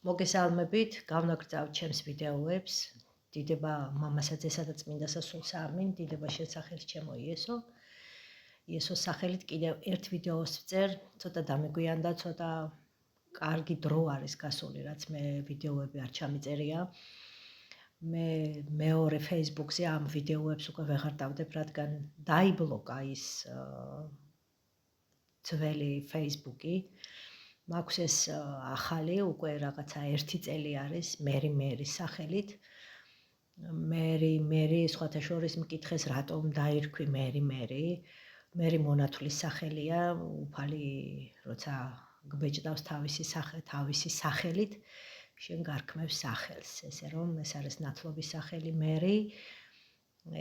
მოგესალმებით, გავნაგრძავთ ჩემს ვიდეოებს. დიდება მამასაძესა და წმინდასა სულს ამინ, დიდება შესახელს ჩემო იესო. იესოს სახელით კიდევ ერთ ვიდეოს ვწერ, ცოტა დამეგვიანდა, ცოტა კარგი დრო არის გასული, რაც მე ვიდეოები არ ჩამიწერია. მე მეორე Facebook-ზე ამ ვიდეოებს უკვე ვეღარ დავდებ, რადგან დაიბლოკა ის ძველი Facebook-ი. მაქვს ეს ახალი, უკვე რაღაცა 1 წელი არის, მერის სახელით. მერი სხვათა შორის მკითხეს, რატომ დაირქვი მერი მონათვლის სახელია, უფალი როცა გბეჭდავს თავისი სახელით, შენ გარქმევს სახელს, ესე რომ ეს არის ნათლობის სახელი მერი,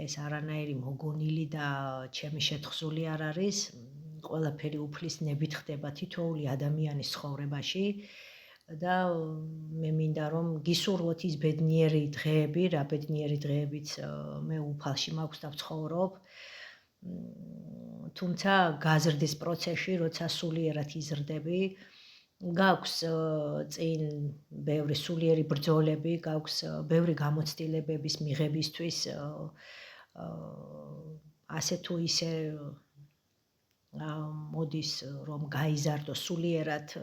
ეს არანაირი მოგონილი და ჩემი შეთხზული არ არის, ყველაფერი უფლის ნებით ხდება თითოეული ადამიანის ცხოვრებაში და მე მინდა რომ გისურვოთ ის ბედნიერი დღეები, რა ბედნიერი დღეებიც მე უფალში მაქვს და ვცხოვრობ, თუმცა გაზრდის პროცესში, როცა სულიერად იზრდები, გაქვს წინ ბევრი სულიერი ბრძოლები, გაქვს ბევრი გამოცდილებების მიღებისთვის, ასე თუ ისე მოდის რომ გაიზარდო სულიერად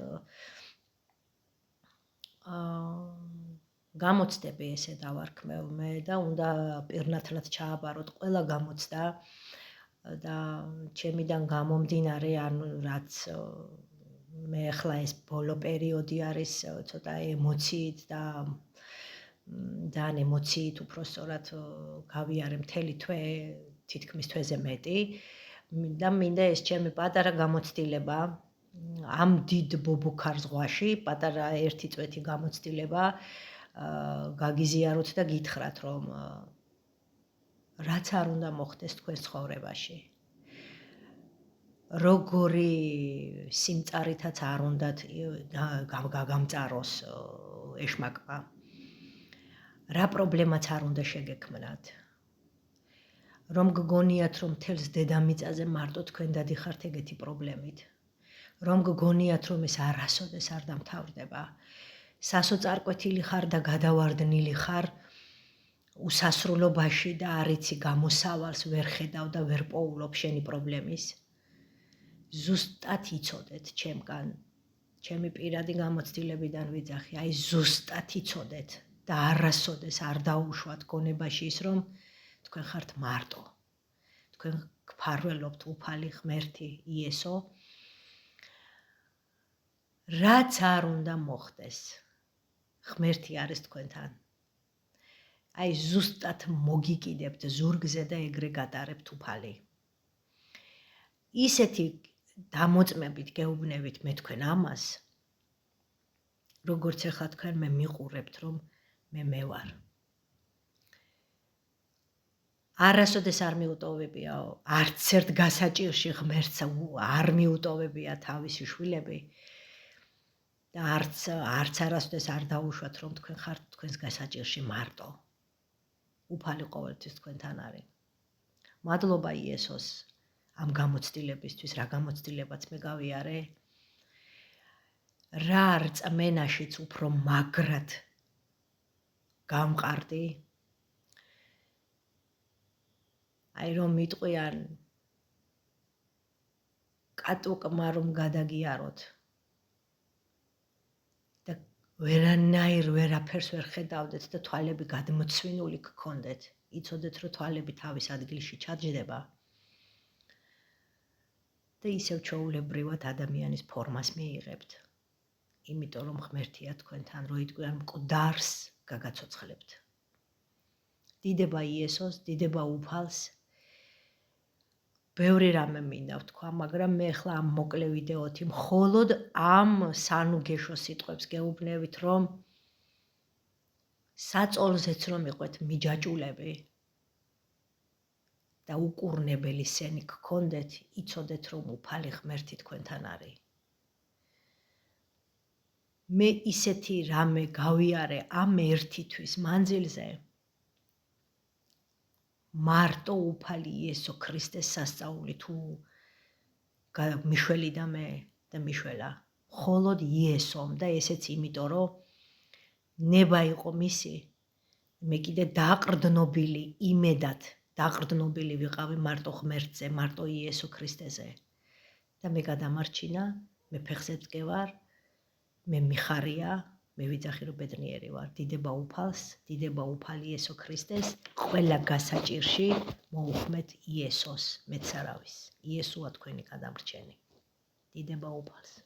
გამოცდები ესე დავარქმევ მე და უნდა პირნათლად ჩააბაროთ ყველა გამოცდა და ჩემიდან გამომდინარე, ანუ რაც მე ახლა ეს ბოლო პერიოდი არის ცოტა ემოციით და ძალიან ემოციით უпроსწორად გავიარე მთელი თვე, თითქმის თვეზე მეტი და მინდა ეს ჩემი პატარა გამოცდილება ამ დიდ ბობოქარ ზღვაში, პატარა 1 წვეთი გამოცდილება გაგიზიაროთ და გითხრათ, რომ რაც არ უნდა მოხდეს თქვენ ცხოვრებაში. როგორი სიმწარითაც არ უნდათ გაგამწაროს ეშმაკმა. რა პრობლემაც არ უნდა შეგექმნათ. რომ გგონიათ, რომ მთელს დედამიწაზე მარტო თქვენ დადიხართ ეგეთი პრობლემით. რომ გგონიათ, რომ ეს არასოდეს არ დამთავრდება. სასოწარკვეთილი ხარ და გადავარდნილი ხარ უსასრულობაში და არ იცი გამოსავალს ვერ ხედავ და ვერ პოულობ შენი პრობლემის. ზუსტად იცოდეთ ჩემგან, ჩემი პირადი გამოცდილებიდან ვიძახი, აი ზუსტად იცოდეთ და არასოდეს არ დაუშვათ გონებაში ის, რომ თქვენ ხართ მარტო. თქვენ გფარველობთ უფალი ღმერთი იესო. რაც არ უნდა მოხდეს, ღმერთი არის თქვენთან. აი ზუსტად მოგიკიდებთ ზურგზე და ეგრე გატარებთ უფალი. ისეთი დამოწმებით გეუბნებით მე თქვენ ამას, როგორც ახლა თქვენ მე მიყურებთ, რომ მე ვარ. არასოდეს არ მიუტოვებია, არც ერთ გასაჭირში ღმერთს არ მიუტოვებია თავისი შვილები და არც არასოდეს არ დაუშვათ, რომ თქვენ ხართ თქვენს გასაჭირში მარტო. უფალი ყოველთვის თქვენთან არის. მადლობა იესოს ამ გამოცდილებისთვის, რა გამოცდილებაც მე გავიარე, რა რწმენაშიც უფრო მაგრად გამყარდი, აი რომ მიტყვიან კატუკმა რომ გადაგიაროთ და ვერაფერს ვერ ხედავდეთ და თვალები გადმოცვინული გქონდეთ, იცოდეთ რომ თვალები თავის ადგილში ჩაჯდება და ისევ ჩვეულებრივად ადამიანის ფორმას მიიღებთ. იმიტომ რომ ღმერთია თქვენთან, რო იტყვიან მკვდარს გაგაცოცხლებთ. დიდება იესოს, დიდება უფალს. ბევრი რამე მინდა ვთქვა, მაგრამ მე ახლა ამ მოკლე ვიდეოთი მხოლოდ ამ სანუგეშო სიტყვებს გეუბნებით, რომ საწოლზეც რომ იყვეთ მიჯაჭულები და უკურნებელი სენი გქონდეთ, იცოდეთ რომ უფალი ღმერთი თქვენთან არის. მე ისეთი რამე გავიარე ამ 1 თვის მანძილზე, მარტო უფალი იესო ქრისტეს სასწაული თუ მიშველი და მე და მიშველა მხოლოდ იესომ და ესეც იმიტომ რომ ნება იყო მისი, მე კიდე დააყრდნობილი, იმედად დააყრდნობილი ვიყავი მარტო ღმერთზე, მარტო იესო ქრისტეზე. და მე გადამარჩინა, მე ფეხზე ვდგევარ, მე მიხარია, მე ვიძახი რომ ბედნიერი ვარ. დიდება უფალს, დიდება უფალ იესო ქრისტეს, ყველა გასაჭირში მოუხმეთ იესოს, მეც არავის. იესოა თქვენი გადამრჩენი. დიდება უფალს.